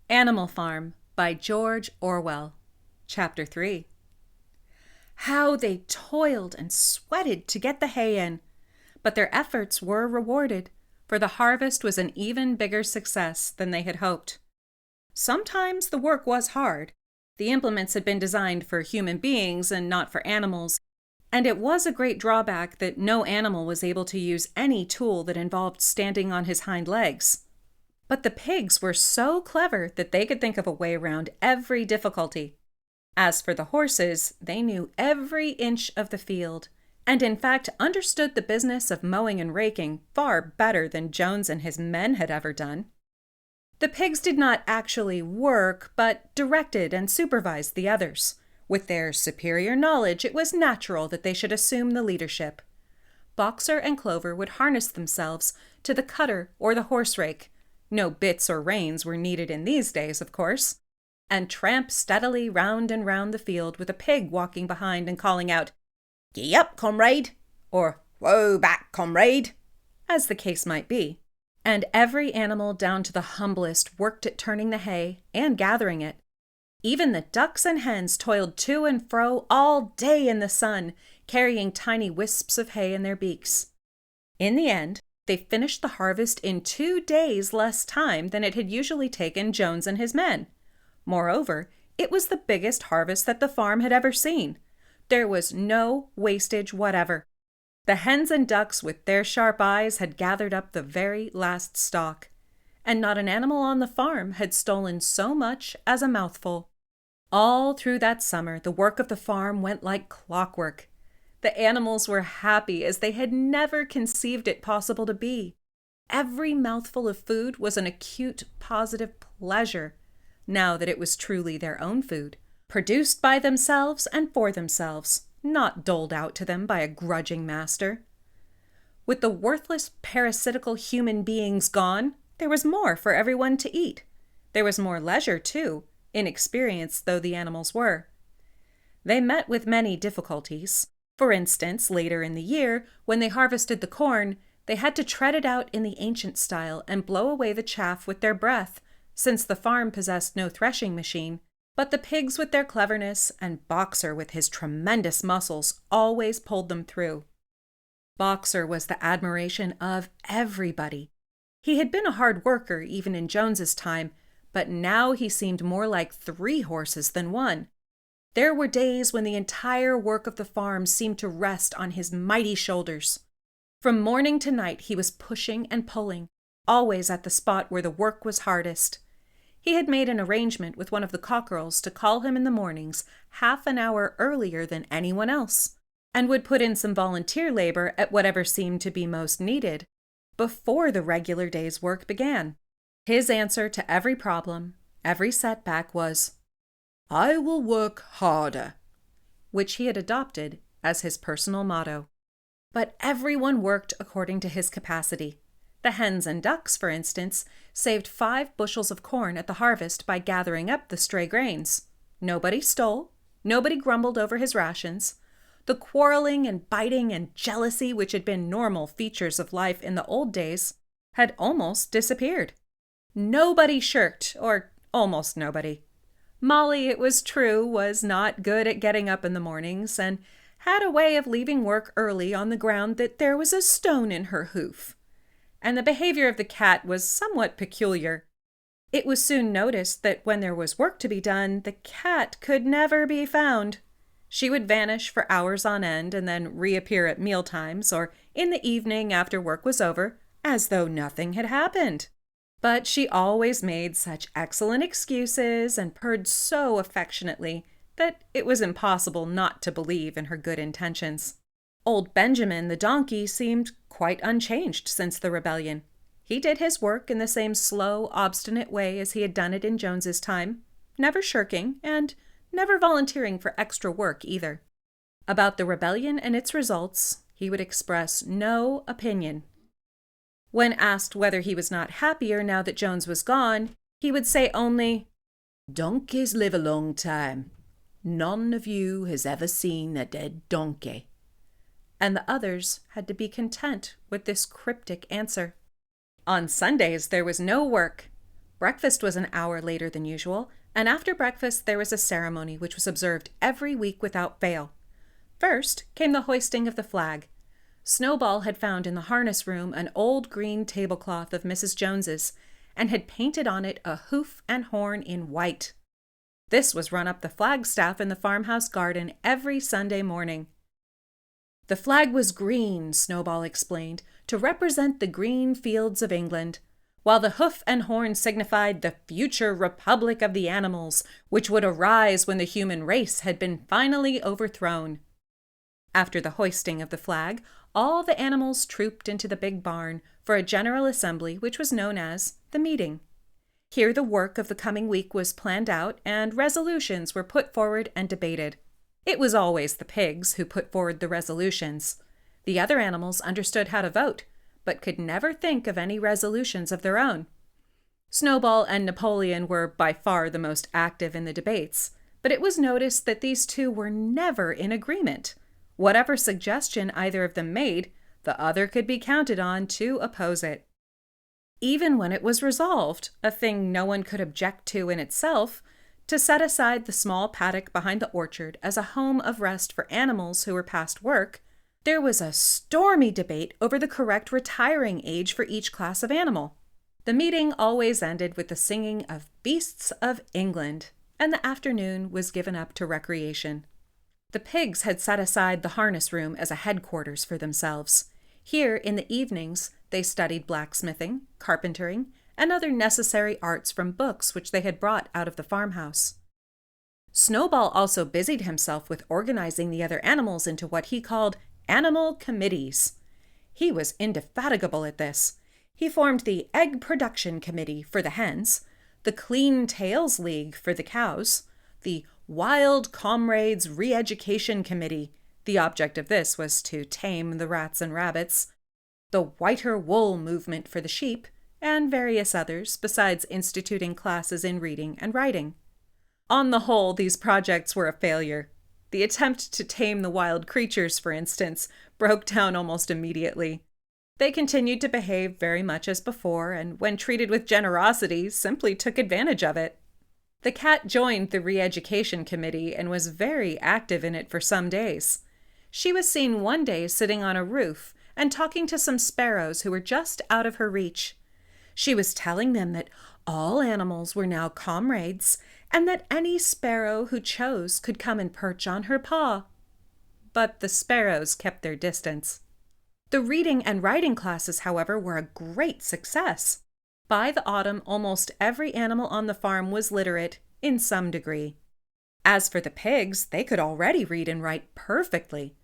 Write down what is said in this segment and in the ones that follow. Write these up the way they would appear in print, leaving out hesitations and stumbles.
Animal Farm by George Orwell. Chapter 3. How they toiled and sweated to get the hay in! But their efforts were rewarded, for the harvest was an even bigger success than they had hoped. Sometimes the work was hard. The implements had been designed for human beings and not for animals, and it was a great drawback that no animal was able to use any tool that involved standing on his hind legs. But the pigs were so clever that they could think of a way around every difficulty. As for the horses, they knew every inch of the field, and in fact understood the business of mowing and raking far better than Jones and his men had ever done. The pigs did not actually work, but directed and supervised the others. With their superior knowledge, it was natural that they should assume the leadership. Boxer and Clover would harness themselves to the cutter or the horse rake. No bits or reins were needed in these days, of course, and tramp steadily round and round the field with a pig walking behind and calling out, "Gee up, comrade," or "Whoa back, comrade," as the case might be. And every animal down to the humblest worked at turning the hay and gathering it. Even the ducks and hens toiled to and fro all day in the sun, carrying tiny wisps of hay in their beaks. In the end, they finished the harvest in 2 days less time than it had usually taken Jones and his men. Moreover, it was the biggest harvest that the farm had ever seen. There was no wastage whatever. The hens and ducks with their sharp eyes had gathered up the very last stalk, and not an animal on the farm had stolen so much as a mouthful. All through that summer, the work of the farm went like clockwork. The animals were happy as they had never conceived it possible to be. Every mouthful of food was an acute, positive pleasure, now that it was truly their own food, produced by themselves and for themselves, not doled out to them by a grudging master. With the worthless, parasitical human beings gone, there was more for everyone to eat. There was more leisure, too, inexperienced though the animals were. They met with many difficulties. For instance, later in the year, when they harvested the corn, they had to tread it out in the ancient style and blow away the chaff with their breath, since the farm possessed no threshing machine. But the pigs with their cleverness and Boxer with his tremendous muscles always pulled them through. Boxer was the admiration of everybody. He had been a hard worker even in Jones's time, but now he seemed more like 3 horses than 1. There were days when the entire work of the farm seemed to rest on his mighty shoulders. From morning to night he was pushing and pulling, always at the spot where the work was hardest. He had made an arrangement with one of the cockerels to call him in the mornings half an hour earlier than anyone else, and would put in some volunteer labor at whatever seemed to be most needed, before the regular day's work began. His answer to every problem, every setback was, "I will work harder," which he had adopted as his personal motto. But everyone worked according to his capacity. The hens and ducks, for instance, saved 5 bushels of corn at the harvest by gathering up the stray grains. Nobody stole. Nobody grumbled over his rations. The quarreling and biting and jealousy which had been normal features of life in the old days had almost disappeared. Nobody shirked, or almost nobody. Molly, it was true, was not good at getting up in the mornings and had a way of leaving work early on the ground that there was a stone in her hoof. And the behavior of the cat was somewhat peculiar. It was soon noticed that when there was work to be done, the cat could never be found. She would vanish for hours on end and then reappear at mealtimes or in the evening after work was over, as though nothing had happened. But she always made such excellent excuses and purred so affectionately that it was impossible not to believe in her good intentions. Old Benjamin, the donkey, seemed quite unchanged since the rebellion. He did his work in the same slow, obstinate way as he had done it in Jones's time, never shirking and never volunteering for extra work either. About the rebellion and its results, he would express no opinion. When asked whether he was not happier now that Jones was gone, he would say only, "Donkeys live a long time. None of you has ever seen a dead donkey." And the others had to be content with this cryptic answer. On Sundays there was no work. Breakfast was an hour later than usual, and after breakfast there was a ceremony which was observed every week without fail. First came the hoisting of the flag. Snowball had found in the harness room an old green tablecloth of Mrs. Jones's, and had painted on it a hoof and horn in white. This was run up the flagstaff in the farmhouse garden every Sunday morning. The flag was green, Snowball explained, to represent the green fields of England, while the hoof and horn signified the future republic of the animals, which would arise when the human race had been finally overthrown. After the hoisting of the flag, all the animals trooped into the big barn for a general assembly which was known as the meeting. Here the work of the coming week was planned out and resolutions were put forward and debated. It was always the pigs who put forward the resolutions. The other animals understood how to vote, but could never think of any resolutions of their own. Snowball and Napoleon were by far the most active in the debates, but it was noticed that these two were never in agreement. Whatever suggestion either of them made, the other could be counted on to oppose it. Even when it was resolved, a thing no one could object to in itself, to set aside the small paddock behind the orchard as a home of rest for animals who were past work, there was a stormy debate over the correct retiring age for each class of animal. The meeting always ended with the singing of Beasts of England, and the afternoon was given up to recreation. The pigs had set aside the harness room as a headquarters for themselves. Here, in the evenings, they studied blacksmithing, carpentering, and other necessary arts from books which they had brought out of the farmhouse. Snowball also busied himself with organizing the other animals into what he called animal committees. He was indefatigable at this. He formed the Egg Production Committee for the hens, the Clean Tails League for the cows, the Wild Comrades Re-Education Committee. The object of this was to tame the rats and rabbits, the Whiter Wool Movement for the sheep, and various others, besides instituting classes in reading and writing. On the whole, these projects were a failure. The attempt to tame the wild creatures, for instance, broke down almost immediately. They continued to behave very much as before, and when treated with generosity, simply took advantage of it. The cat joined the Re-Education Committee and was very active in it for some days. She was seen one day sitting on a roof and talking to some sparrows who were just out of her reach. She was telling them that all animals were now comrades, and that any sparrow who chose could come and perch on her paw. But the sparrows kept their distance. The reading and writing classes, however, were a great success. By the autumn, almost every animal on the farm was literate in some degree. As for the pigs, they could already read and write perfectly.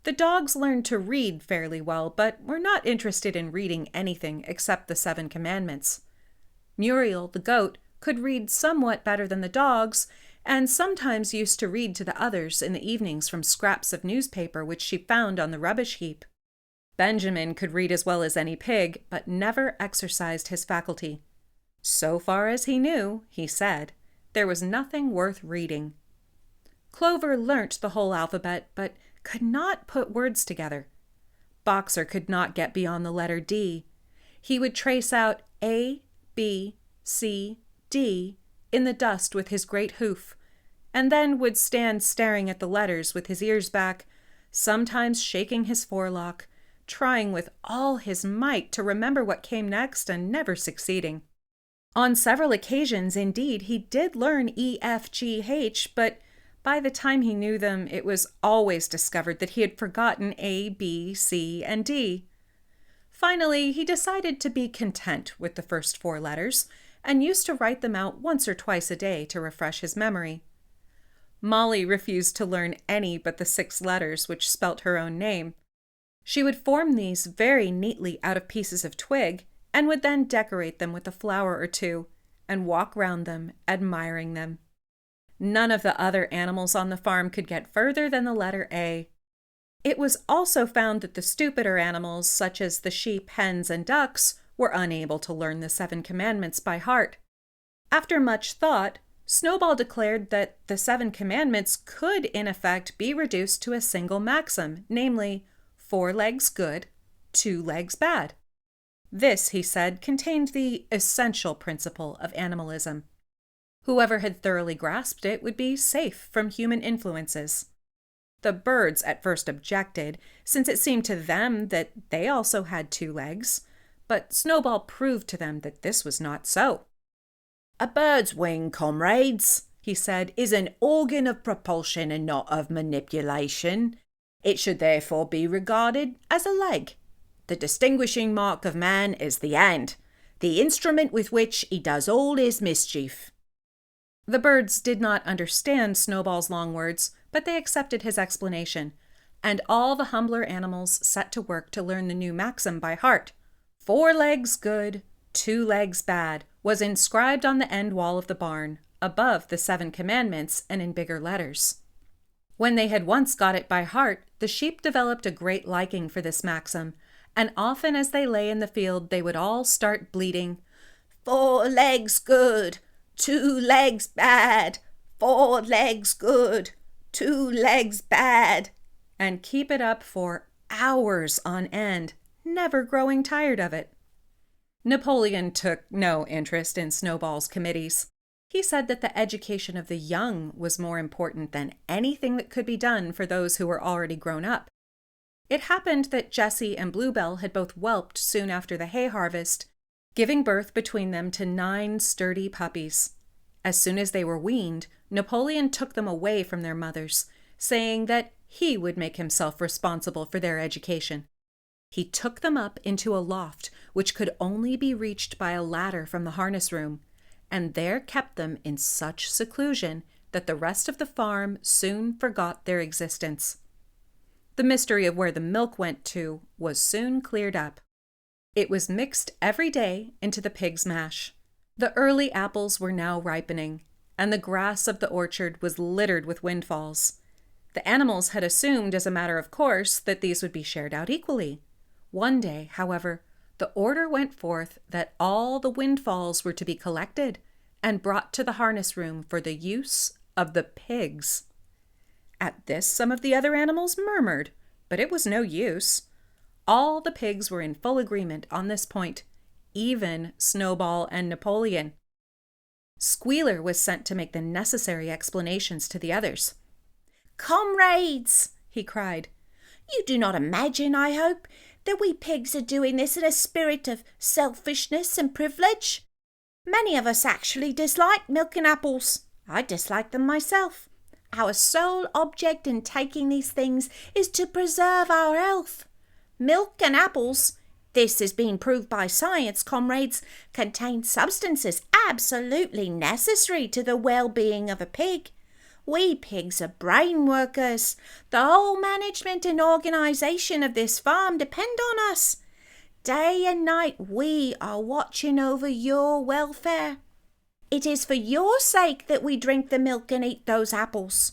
The dogs learned to read fairly well, but were not interested in reading anything except the 7 Commandments. Muriel, the goat, could read somewhat better than the dogs, and sometimes used to read to the others in the evenings from scraps of newspaper which she found on the rubbish heap. Benjamin could read as well as any pig, but never exercised his faculty. So far as he knew, he said, there was nothing worth reading. Clover learnt the whole alphabet, but could not put words together. Boxer could not get beyond the letter D. He would trace out A, B, C, D in the dust with his great hoof, and then would stand staring at the letters with his ears back, sometimes shaking his forelock, trying with all his might to remember what came next and never succeeding. On several occasions, indeed, he did learn E, F, G, H, but by the time he knew them, it was always discovered that he had forgotten A, B, C, and D. Finally, he decided to be content with the first 4 letters, and used to write them out once or twice a day to refresh his memory. Molly refused to learn any but the 6 letters which spelt her own name. She would form these very neatly out of pieces of twig, and would then decorate them with a flower or 2, and walk round them, admiring them. None of the other animals on the farm could get further than the letter A. It was also found that the stupider animals, such as the sheep, hens, and ducks, were unable to learn the 7 Commandments by heart. After much thought, Snowball declared that the 7 Commandments could, in effect, be reduced to a single maxim, namely, 4 legs good, 2 legs bad. This, he said, contained the essential principle of animalism. Whoever had thoroughly grasped it would be safe from human influences. The birds at first objected, since it seemed to them that they also had 2 legs, but Snowball proved to them that this was not so. "A bird's wing, comrades," he said, "is an organ of propulsion and not of manipulation. It should therefore be regarded as a leg. The distinguishing mark of man is the hand, the instrument with which he does all his mischief." The birds did not understand Snowball's long words, but they accepted his explanation, and all the humbler animals set to work to learn the new maxim by heart. 4 legs good, 2 legs bad was inscribed on the end wall of the barn, above the 7 commandments and in bigger letters. When they had once got it by heart, the sheep developed a great liking for this maxim, and often as they lay in the field they would all start bleating, "4 legs good, 2 legs bad, 4 legs good, 2 legs bad," and keep it up for hours on end, never growing tired of it. Napoleon took no interest in Snowball's committees. He said that the education of the young was more important than anything that could be done for those who were already grown up. It happened that Jessie and Bluebell had both whelped soon after the hay harvest, giving birth between them to 9 sturdy puppies. As soon as they were weaned, Napoleon took them away from their mothers, saying that he would make himself responsible for their education. He took them up into a loft which could only be reached by a ladder from the harness room, and there kept them in such seclusion that the rest of the farm soon forgot their existence. The mystery of where the milk went to was soon cleared up. It was mixed every day into the pig's mash. The early apples were now ripening, and the grass of the orchard was littered with windfalls. The animals had assumed as a matter of course that these would be shared out equally. One day, however, the order went forth that all the windfalls were to be collected and brought to the harness room for the use of the pigs. At this, some of the other animals murmured, but it was no use. All the pigs were in full agreement on this point, even Snowball and Napoleon. Squealer was sent to make the necessary explanations to the others. "Comrades," he cried, "you do not imagine, I hope, that we pigs are doing this in a spirit of selfishness and privilege. Many of us actually dislike milk and apples. I dislike them myself. Our sole object in taking these things is to preserve our health. Milk and apples, this has been proved by science, comrades, contain substances absolutely necessary to the well-being of a pig. We pigs are brain workers. The whole management and organisation of this farm depend on us. Day and night we are watching over your welfare. It is for your sake that we drink the milk and eat those apples.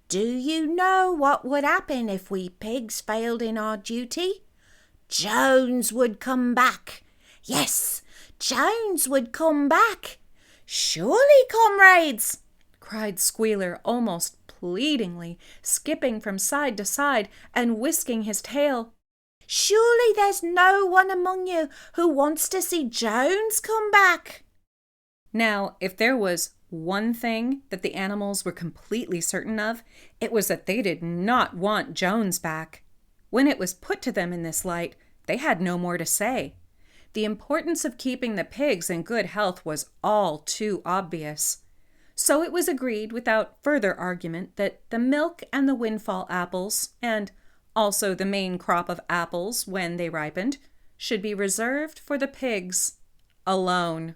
Do you know what would happen if we pigs failed in our duty? Jones would come back. Yes, Jones would come back. Surely, comrades," cried Squealer almost pleadingly, skipping from side to side and whisking his tail. "Surely there's no one among you who wants to see Jones come back." Now, if there was one thing that the animals were completely certain of, it was that they did not want Jones back. When it was put to them in this light, they had no more to say. The importance of keeping the pigs in good health was all too obvious. So it was agreed without further argument that the milk and the windfall apples, and also the main crop of apples when they ripened, should be reserved for the pigs alone.